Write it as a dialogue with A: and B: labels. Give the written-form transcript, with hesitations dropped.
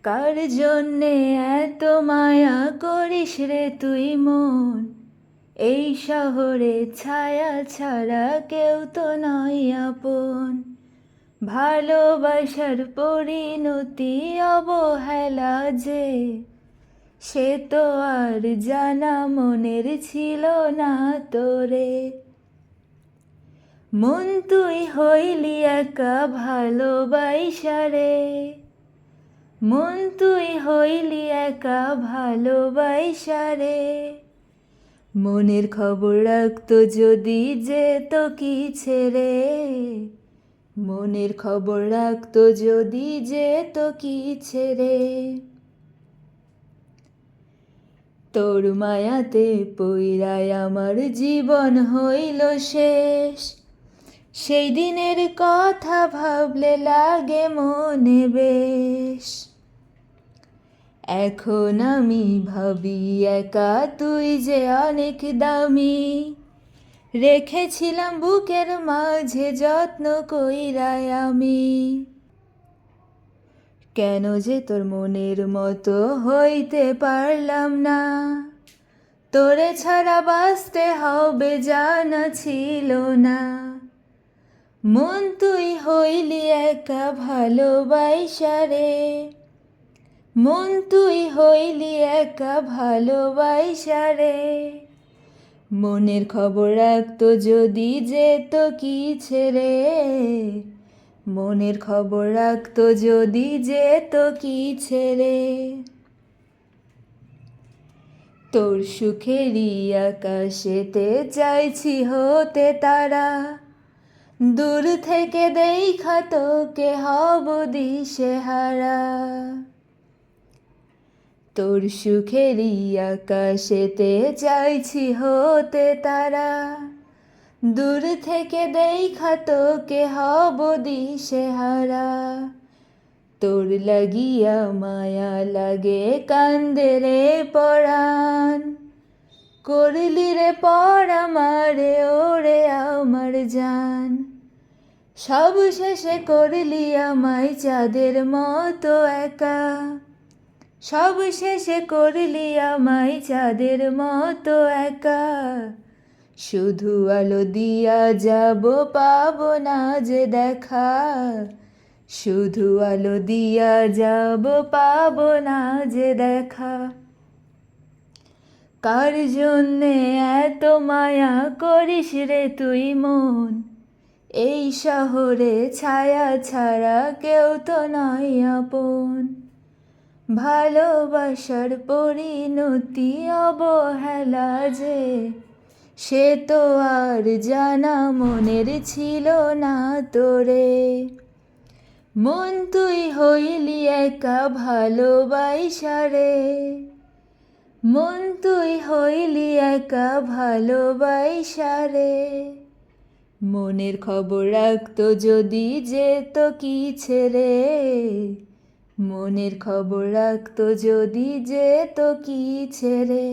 A: কার জন্যে এত মায়া করিস রে তুই মন, এই শহরে ছায়া ছাড়া কেউ তো নয় আপন। ভালোবাসার পরিণতি অবহেলা যে, সে তো আর জানা মনের ছিল না তোরে। মন তুই হইলি একা ভালোবাসা রে, মন তুই হইলি একা ভালোবাসা রে। মনের খবর রাখতো যদি যেত কি ছেড়ে, মনের খবর রাখতো যদি যেত কি ছেড়ে। তোর মায়াতে পইড়ায় আমার জীবন হইল শেষ, সেই দিনের কথা ভাবলে লাগে মনে বেশ। এখন আমি ভাবি একা তুই যে অনেক দামি, রেখেছিলাম বুকের মাঝে যত্ন কইরায় আমি। কেন যে তোর মনের মতো হইতে পারলাম না, তোরে ছাড়া বাঁচতে হবে জানা ছিল না। মন তুই হইলি একা ভালোবাসা রে, মন তুই হইলি একা ভালোবাসা রে। মনের খবর রাখতো যদি যেত কি ছেড়ে, মনের খবর রাখতো যদি যেত কি ছেড়ে। তোর সুখেরই আকাশেতে চাইছি হতে তারা, দূর থেকে দেখা তোকে হব দিশেহারা। তোর সুখেরই আকাশেতে চাইছি হতে তারা, দূর থেকে দেখা তোকে হব দিশেহারা। তোর লাগিয়া মায়া লাগে কান্দে রে পরাণ, করলি রে পর আমারে ওরে আমার জান। সব শেষে করলি আমায় চাঁদের মতো একা, সব শেষে করলি আমায় চাঁদের মতো একা। শুধু আলো দিয়া যাব পাবো না যে দেখা, শুধু আলো দিয়া যাব পাবো না যে দেখা। কার জন্যে এত মায়া করিস রে তুই মন, এই শহরে ছায়া ছাড়া কেউ তো নয় আপন। ভালোবাসার পরিণতি অবহেলা যে, সে তো আর জানা মনের ছিল না তোরে। মন তুই হইলি একা ভালোবাসা রে, মন তুই হইলি একা ভালোবাসা রে। মনের খবর রাখতো যদি যেত কি ছেড়ে, মনের খবর রাখতো যদি যেত কি ছেড়ে।